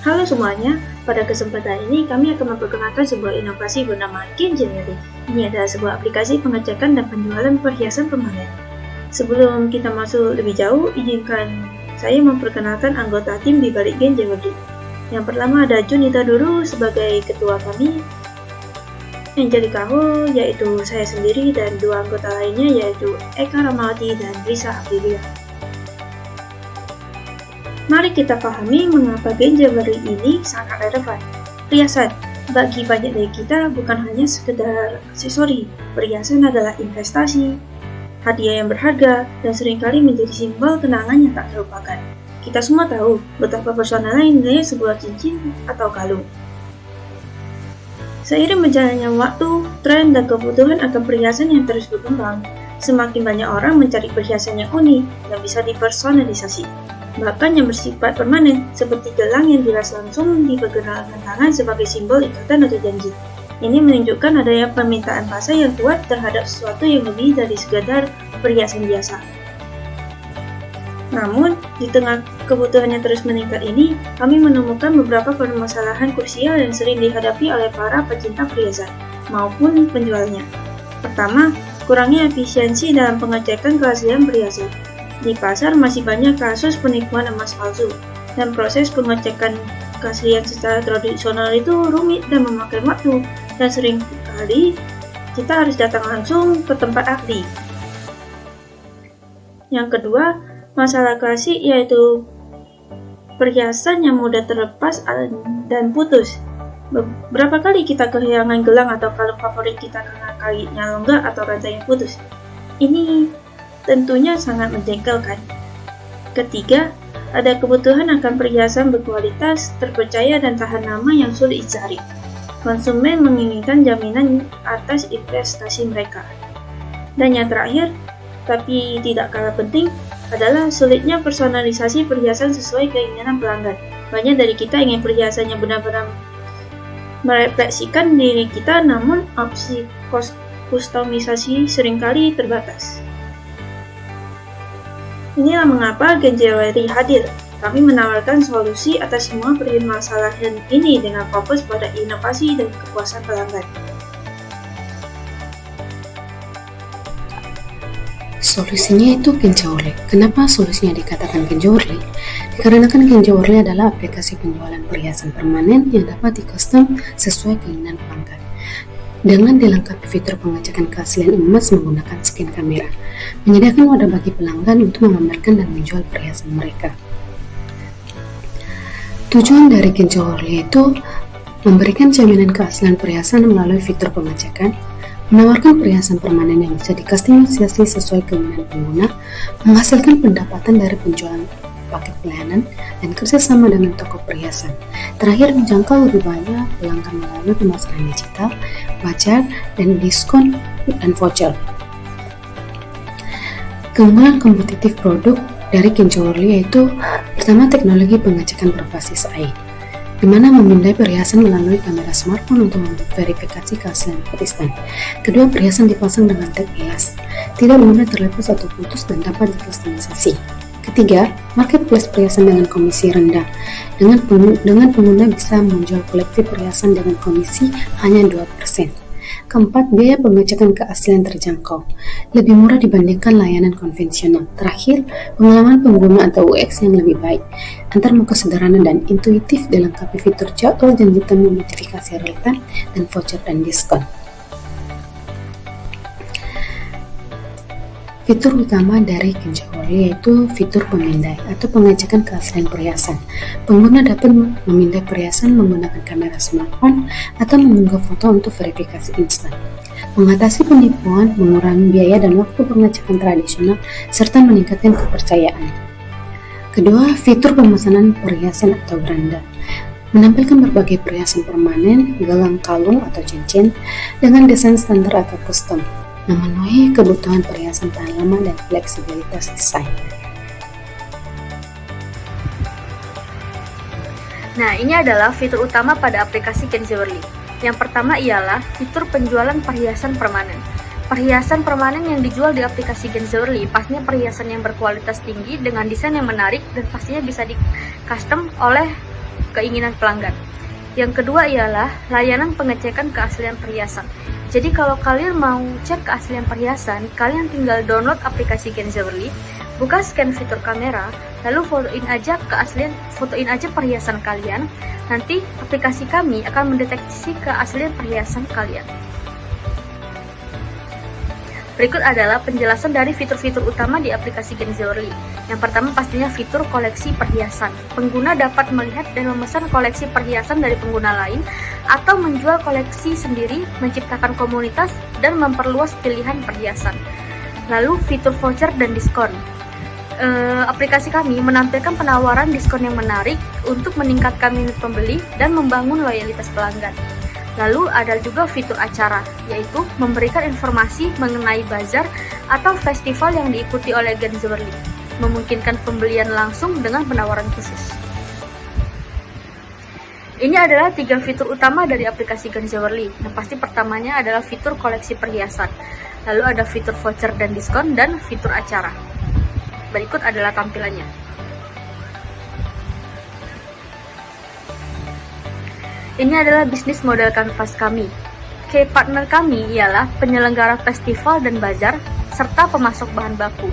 Halo semuanya, pada kesempatan ini kami akan memperkenalkan sebuah inovasi bernama Genjewelry. Ini adalah sebuah aplikasi pengecekan dan penjualan perhiasan permanen. Sebelum kita masuk lebih jauh, izinkan saya memperkenalkan anggota tim di balik Genjewelry. Yang pertama ada Junita Duru sebagai ketua kami, Angelica Ho yaitu saya sendiri, dan dua anggota lainnya yaitu Eka Ramawati dan Risa Aprilia. Mari kita pahami mengapa Genjewelry ini sangat relevan. Perhiasan, bagi banyak dari kita bukan hanya sekedar aksesori. Perhiasan adalah investasi, hadiah yang berharga, dan seringkali menjadi simbol kenangan yang tak terlupakan. Kita semua tahu betapa personalnya nilai sebuah cincin atau kalung. Seiring berjalannya waktu, tren dan kebutuhan akan perhiasan yang terus berkembang. Semakin banyak orang mencari perhiasan yang unik dan bisa dipersonalisasi, bahkan yang bersifat permanen, seperti gelang yang diras langsung di pergelangan tangan sebagai simbol ikatan atau janji. Ini menunjukkan adanya permintaan pasar yang kuat terhadap sesuatu yang lebih dari sekadar perhiasan biasa. Namun, di tengah kebutuhan yang terus meningkat ini, kami menemukan beberapa permasalahan krusial yang sering dihadapi oleh para pecinta perhiasan maupun penjualnya. Pertama, kurangnya efisiensi dalam pengecekan keaslian perhiasan. Di pasar masih banyak kasus penipuan emas palsu, dan proses pengecekan keaslian secara tradisional itu rumit dan memakan waktu, dan sering kali kita harus datang langsung ke tempat ahli. Yang kedua, masalah klasik yaitu perhiasan yang mudah terlepas dan putus. Berapa kali kita kehilangan gelang atau kalung favorit kita karena kaitnya longgar atau rantainya putus? Ini tentunya sangat menjengkelkan. Ketiga, ada kebutuhan akan perhiasan berkualitas, terpercaya, dan tahan lama yang sulit dicari. Konsumen menginginkan jaminan atas investasi mereka. Dan yang terakhir, tapi tidak kalah penting, adalah sulitnya personalisasi perhiasan sesuai keinginan pelanggan. Banyak dari kita ingin perhiasannya benar-benar merefleksikan diri kita, namun opsi kustomisasi seringkali terbatas. Inilah mengapa Genjewelry hadir. Kami menawarkan solusi atas semua permasalahan ini dengan fokus pada inovasi dan kepuasan pelanggan. Solusinya itu Genjewelry. Kenapa solusinya dikatakan Genjewelry? Dikarenakan Genjewelry adalah aplikasi penjualan perhiasan permanen yang dapat di-custom sesuai keinginan pelanggan. Dengan dilengkapi fitur pengecekan keaslian emas menggunakan scan kamera, menyediakan wadah bagi pelanggan untuk memamerkan dan menjual perhiasan mereka. Tujuan dari Genjewelry itu memberikan jaminan keaslian perhiasan melalui fitur pengecekan, menawarkan perhiasan permanen yang bisa dikustomisasi sesuai keinginan pengguna, menghasilkan pendapatan dari penjualan paket pelayanan, dan kerjasama dengan toko perhiasan. Terakhir, menjangkau lebih banyak pelanggan melalui pemasaran digital, pajak, dan diskon dan voucher. Keunggulan kompetitif produk dari Genjewelry yaitu pertama, teknologi pengecekan berbasis AI, di mana memindai perhiasan melalui kamera smartphone untuk memverifikasi keaslian instan. Kedua, perhiasan dipasang dengan tag elas, tidak mudah terlepas atau putus dan dapat dikustomisasi. Ketiga, marketplace perhiasan dengan komisi rendah. Dengan pengguna bisa menjual koleksi perhiasan dengan komisi hanya 2%. Keempat, biaya pengecekan keaslian terjangkau, lebih murah dibandingkan layanan konvensional. Terakhir, pengalaman pengguna atau UX yang lebih baik, antarmuka sederhana dan intuitif dilengkapi fitur jadwal janji temu, notifikasi real-time, dan voucher dan diskon. Fitur utama dari Genjewelry yaitu fitur pemindai atau pengecekan keaslian perhiasan. Pengguna dapat memindai perhiasan menggunakan kamera smartphone atau mengunggah foto untuk verifikasi instan. Mengatasi penipuan, mengurangi biaya dan waktu pengecekan tradisional, serta meningkatkan kepercayaan. Kedua, fitur pemesanan perhiasan atau beranda. Menampilkan berbagai perhiasan permanen, gelang, kalung, atau cincin dengan desain standar atau custom, memenuhi kebutuhan perhiasan tahan lama dan fleksibilitas desain. Nah, ini adalah fitur utama pada aplikasi Gen Jewelry. Yang pertama ialah fitur penjualan perhiasan permanen. Perhiasan permanen yang dijual di aplikasi Gen Jewelry pastinya perhiasan yang berkualitas tinggi dengan desain yang menarik dan pastinya bisa di-custom oleh keinginan pelanggan. Yang kedua ialah layanan pengecekan keaslian perhiasan. Jadi kalau kalian mau cek keaslian perhiasan, kalian tinggal download aplikasi Gen Jewelry, buka scan fitur kamera, lalu fotoin aja perhiasan kalian. Nanti aplikasi kami akan mendeteksi keaslian perhiasan kalian. Berikut adalah penjelasan dari fitur-fitur utama di aplikasi Gen Jewelry. Yang pertama pastinya fitur koleksi perhiasan. Pengguna dapat melihat dan memesan koleksi perhiasan dari pengguna lain atau menjual koleksi sendiri, menciptakan komunitas, dan memperluas pilihan perhiasan. Lalu fitur voucher dan diskon. Aplikasi kami menampilkan penawaran diskon yang menarik untuk meningkatkan minat pembeli dan membangun loyalitas pelanggan. Lalu ada juga fitur acara, yaitu memberikan informasi mengenai bazar atau festival yang diikuti oleh Gen Jewelry, memungkinkan pembelian langsung dengan penawaran khusus. Ini adalah 3 fitur utama dari aplikasi Gen Jewelry. Yang pasti pertamanya adalah fitur koleksi perhiasan, lalu ada fitur voucher dan diskon, dan fitur acara. Berikut adalah tampilannya. Ini adalah bisnis model kanvas kami. Key partner kami ialah penyelenggara festival dan bazar, serta pemasok bahan baku.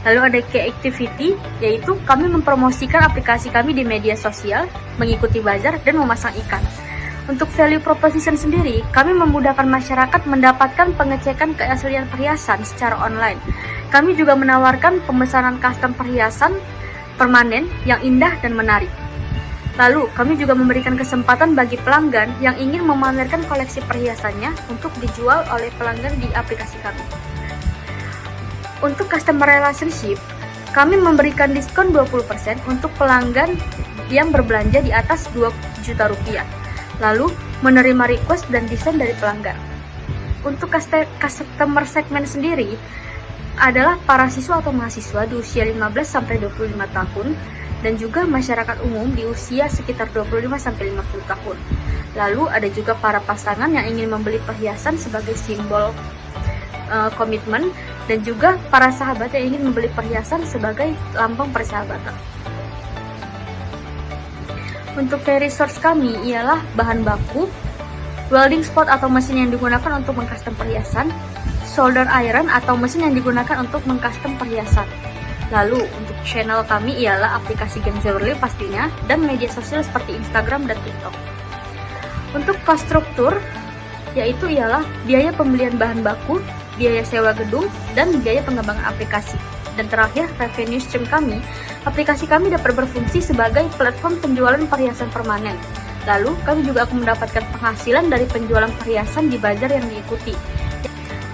Lalu ada key activity, yaitu kami mempromosikan aplikasi kami di media sosial, mengikuti bazar, dan memasang iklan. Untuk value proposition sendiri, kami memudahkan masyarakat mendapatkan pengecekan keaslian perhiasan secara online. Kami juga menawarkan pemesanan custom perhiasan permanen yang indah dan menarik. Lalu, kami juga memberikan kesempatan bagi pelanggan yang ingin memamerkan koleksi perhiasannya untuk dijual oleh pelanggan di aplikasi kami. Untuk customer relationship, kami memberikan diskon 20% untuk pelanggan yang berbelanja di atas 2 juta rupiah. Lalu, menerima request dan desain dari pelanggan. Untuk customer segment sendiri adalah para siswa atau mahasiswa di usia 15-25 tahun, dan juga masyarakat umum di usia sekitar 25-50 tahun. Lalu ada juga para pasangan yang ingin membeli perhiasan sebagai simbol komitmen, dan juga para sahabat yang ingin membeli perhiasan sebagai lambang persahabatan. Untuk key resource kami ialah bahan baku, welding spot atau mesin yang digunakan untuk mengcustom perhiasan, solder iron atau mesin yang digunakan untuk mengcustom perhiasan. Lalu untuk channel kami ialah aplikasi Gen Jewelry pastinya, dan media sosial seperti Instagram dan TikTok. Untuk cost struktur, yaitu ialah biaya pembelian bahan baku, biaya sewa gedung, dan biaya pengembangan aplikasi. Dan terakhir, revenue stream kami, aplikasi kami dapat berfungsi sebagai platform penjualan perhiasan permanen. Lalu, kami juga akan mendapatkan penghasilan dari penjualan perhiasan di bazar yang diikuti.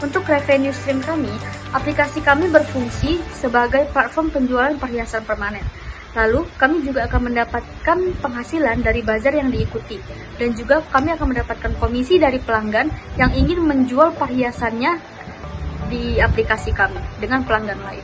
Untuk revenue stream kami, aplikasi kami berfungsi sebagai platform penjualan perhiasan permanen. Lalu, kami juga akan mendapatkan penghasilan dari bazar yang diikuti. Dan juga kami akan mendapatkan komisi dari pelanggan yang ingin menjual perhiasannya di aplikasi kami dengan pelanggan lain.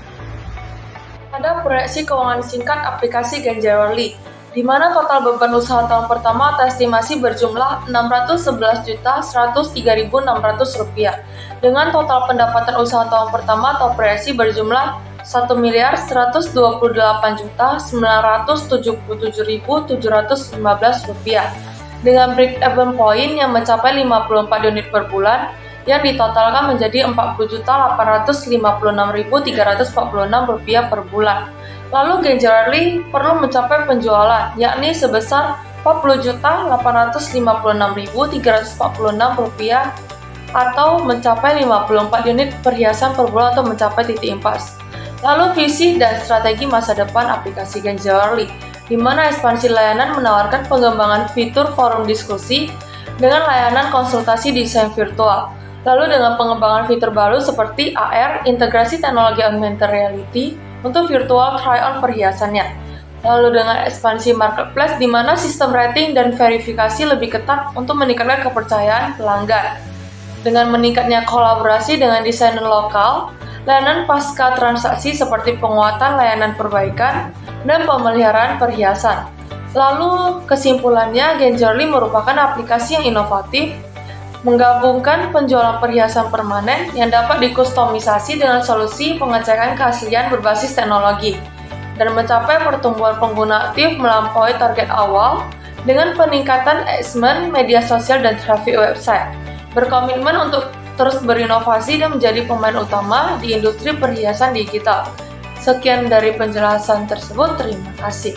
Ada proyeksi keuangan singkat aplikasi Gen Jewelry, di mana total beban usaha tahun pertama terestimasi berjumlah Rp611.103.600 dengan total pendapatan usaha tahun pertama atau proyeksi berjumlah Rp1.128.977.715 dengan break even point yang mencapai 54 unit per bulan yang ditotalkan menjadi Rp40.856.346 per bulan. Lalu Gen Jewelry perlu mencapai penjualan, yakni sebesar Rp40.856.346 atau mencapai 54 unit perhiasan per bulan atau mencapai titik impas. Lalu visi dan strategi masa depan aplikasi Gen Jewelry, di mana ekspansi layanan menawarkan pengembangan fitur forum diskusi dengan layanan konsultasi desain virtual. Lalu dengan pengembangan fitur baru seperti AR, integrasi teknologi augmented reality untuk virtual try-on perhiasannya. Lalu dengan ekspansi marketplace di mana sistem rating dan verifikasi lebih ketat untuk meningkatkan kepercayaan pelanggan. Dengan meningkatnya kolaborasi dengan desainer lokal, layanan pasca transaksi seperti penguatan layanan perbaikan dan pemeliharaan perhiasan. Lalu kesimpulannya, Genjorly merupakan aplikasi yang inovatif, menggabungkan penjualan perhiasan permanen yang dapat dikustomisasi dengan solusi pengecekan keaslian berbasis teknologi, dan mencapai pertumbuhan pengguna aktif melampaui target awal dengan peningkatan engagement media sosial dan traffic website. Berkomitmen untuk terus berinovasi dan menjadi pemain utama di industri perhiasan digital. Sekian dari penjelasan tersebut, terima kasih.